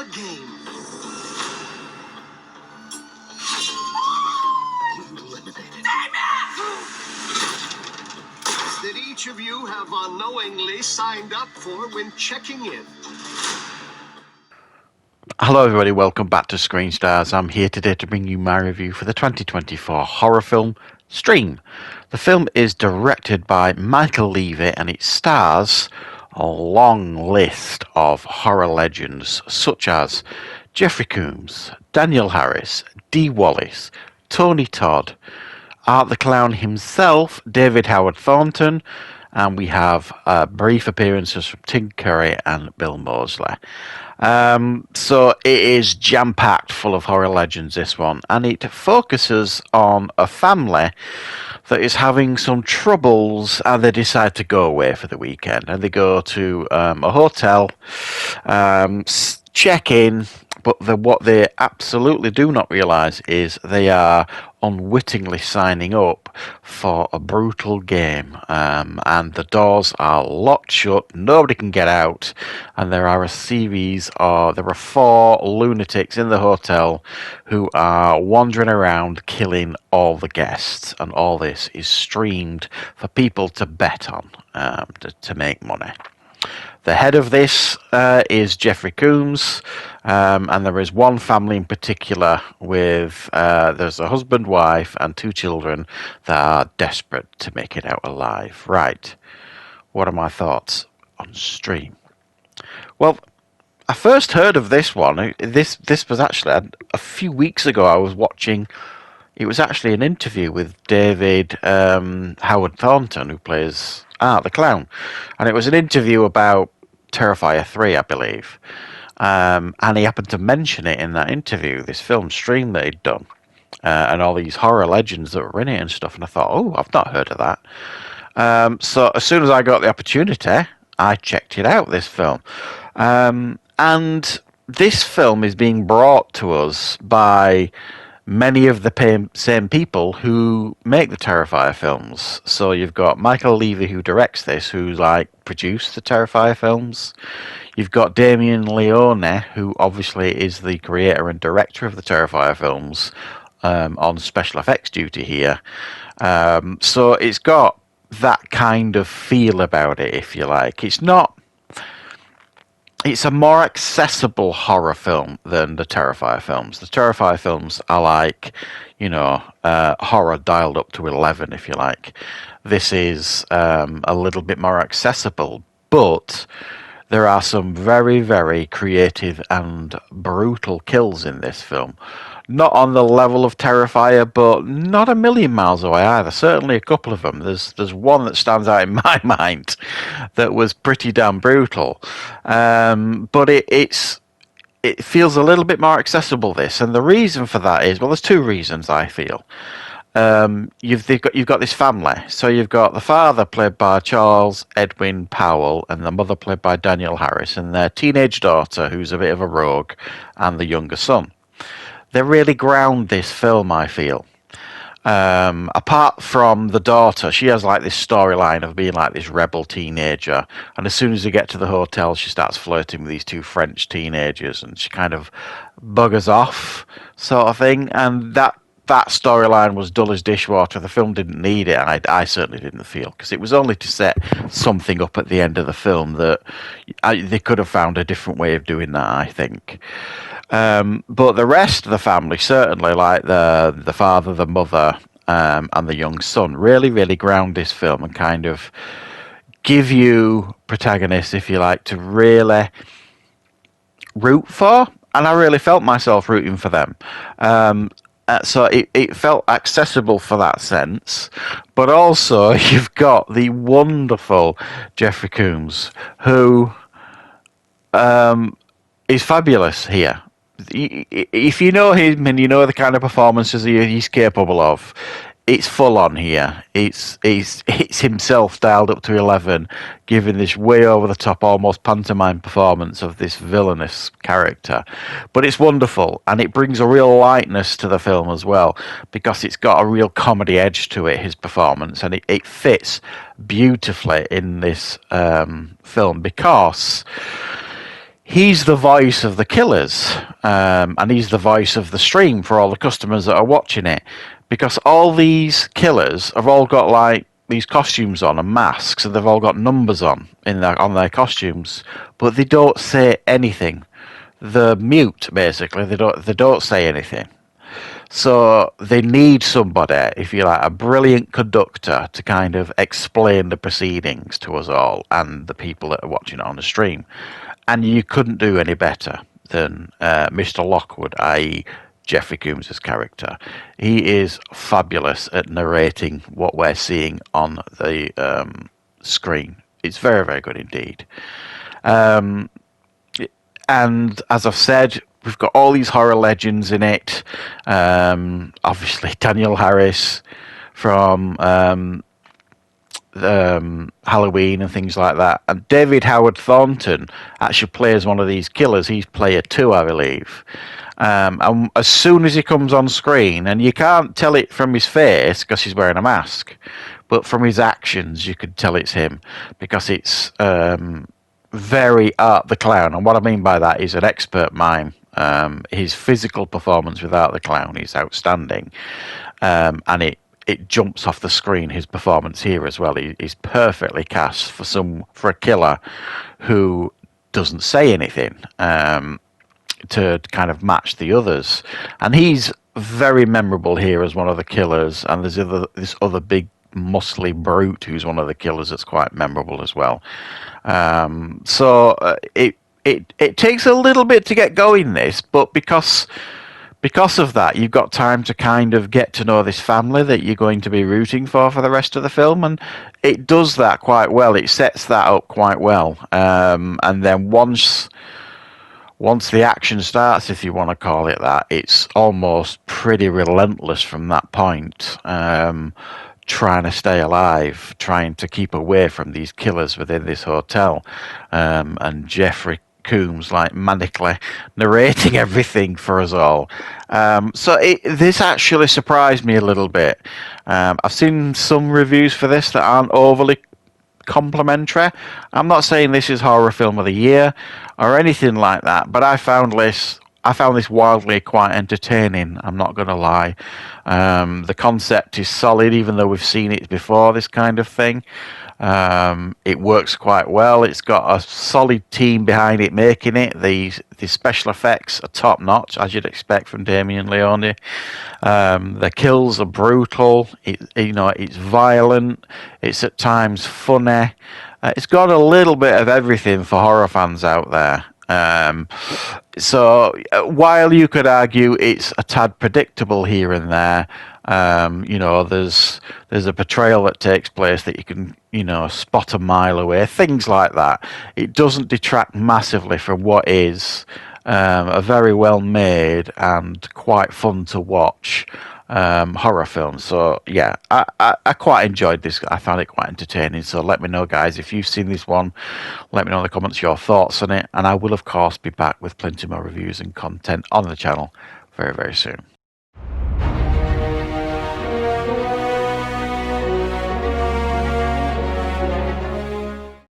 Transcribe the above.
a game. Eliminated. That each of you have unknowingly signed up for when checking in. Hello everybody, welcome back to Screenstars. I'm here today to bring you my review for the 2024 horror film Stream. The film is directed by Michael Levy and it stars a long list of horror legends such as Jeffrey Combs, Daniel Harris, Dee Wallace, Tony Todd, Art the Clown himself, David Howard Thornton, and we have brief appearances from Tim Curry and Bill Moseley. So it is jam-packed full of horror legends, this one, and it focuses on a family that is having some troubles and they decide to go away for the weekend. And they go to a hotel, check in, but what they absolutely do not realise is they are unwittingly signing up for a brutal game. And the doors are locked shut, nobody can get out, and there are four lunatics in the hotel who are wandering around killing all the guests, and all this is streamed for people to bet on to make money. The head of this is Jeffrey Combs, and there is one family in particular with there's a husband, wife, and two children that are desperate to make it out alive. Right, what are my thoughts on Stream? Well, I first heard of this one. This was actually a few weeks ago. I was watching. It was actually an interview with David Howard Thornton, who plays Art the Clown. And it was an interview about Terrifier 3, I believe. And he happened to mention it in that interview, this film Stream that he'd done. And all these horror legends that were in it and stuff. And I thought, oh, I've not heard of that. So as soon as I got the opportunity, I checked it out, this film. And this film is being brought to us by many of the same people who make the Terrifier films. So you've got Michael Levy, who directs this, who's produced the Terrifier films. You've got Damien Leone, who obviously is the creator and director of the Terrifier films, on special effects duty here. So it's got that kind of feel about it, if you like. It's a more accessible horror film than the Terrifier films. The Terrifier films are horror dialed up to 11, if you like. This is a little bit more accessible, but there are some very, very creative and brutal kills in this film. Not on the level of Terrifier, but not a million miles away either. Certainly a couple of them. There's one that stands out in my mind that was pretty damn brutal. But it feels a little bit more accessible, this. And the reason for that is, well, there's two reasons, I feel. You've got this family. So you've got the father played by Charles Edwin Powell and the mother played by Daniel Harris and their teenage daughter, who's a bit of a rogue, and the younger son. They really ground this film, I feel. Apart from the daughter, she has this storyline of being this rebel teenager, and as soon as they get to the hotel, she starts flirting with these two French teenagers, and she kind of buggers off, sort of thing. And that storyline was dull as dishwater. The film didn't need it, and I certainly didn't feel, because it was only to set something up at the end of the film that they could have found a different way of doing that, I think. But the rest of the family, certainly, like the father, the mother, and the young son, really, really ground this film and kind of give you protagonists, if you like, to really root for. And I really felt myself rooting for them. So it felt accessible for that sense. But also, you've got the wonderful Jeffrey Combs, who is fabulous here. If you know him and you know the kind of performances he's capable of, it's full on here. It's himself dialed up to 11, giving this way over the top, almost pantomime performance of this villainous character. But it's wonderful, and it brings a real lightness to the film as well, because it's got a real comedy edge to it, his performance, and it fits beautifully in this film, because he's the voice of the killers, and he's the voice of the stream for all the customers that are watching it, because all these killers have all got like these costumes on and masks, and they've all got numbers on on their costumes, but they don't say anything. They're mute, basically. They don't say anything. So they need somebody, if you like, a brilliant conductor to kind of explain the proceedings to us all and the people that are watching it on the stream. And you couldn't do any better than Mr. Lockwood, i.e. Jeffrey Combs' character. He is fabulous at narrating what we're seeing on the screen. It's very, very good indeed. And as I've said, we've got all these horror legends in it. Obviously, Daniel Harris from Halloween and things like that. And David Howard Thornton actually plays one of these killers. He's player 2, I believe. And as soon as he comes on screen, and you can't tell it from his face because he's wearing a mask, but from his actions, you can tell it's him because it's very Art the Clown. And what I mean by that is an expert mime. His physical performance without the clown is outstanding, and it jumps off the screen. His performance here as well. He's perfectly cast for a killer who doesn't say anything to kind of match the others, and he's very memorable here as one of the killers. And there's this other big muscly brute who's one of the killers that's quite memorable as well. So it takes a little bit to get going, this, but because of that, you've got time to kind of get to know this family that you're going to be rooting for the rest of the film, and it does that quite well. It sets that up quite well, and then once the action starts, if you want to call it that, it's almost pretty relentless from that point. Trying to stay alive, trying to keep away from these killers within this hotel, and Jeffrey Combs like manically narrating everything for us all. So this actually surprised me a little bit. I've seen some reviews for this that aren't overly complimentary. I'm not saying this is horror film of the year or anything like that, but I found this wildly quite entertaining. I'm not going to lie. The concept is solid, even though we've seen it before, this kind of thing. It works quite well. It's got a solid team behind it making it. The special effects are top notch, as you'd expect from Damien Leone. The kills are brutal. It's violent. It's at times funny. It's got a little bit of everything for horror fans out there. So while you could argue it's a tad predictable here and there, there's a portrayal that takes place that you can, spot a mile away, things like that. It doesn't detract massively from what is a very well made and quite fun to watch horror film. So yeah, I quite enjoyed this. I found it quite entertaining. So let me know, guys, if you've seen this one. Let me know in the comments your thoughts on it, and I will of course be back with plenty more reviews and content on the channel very, very soon.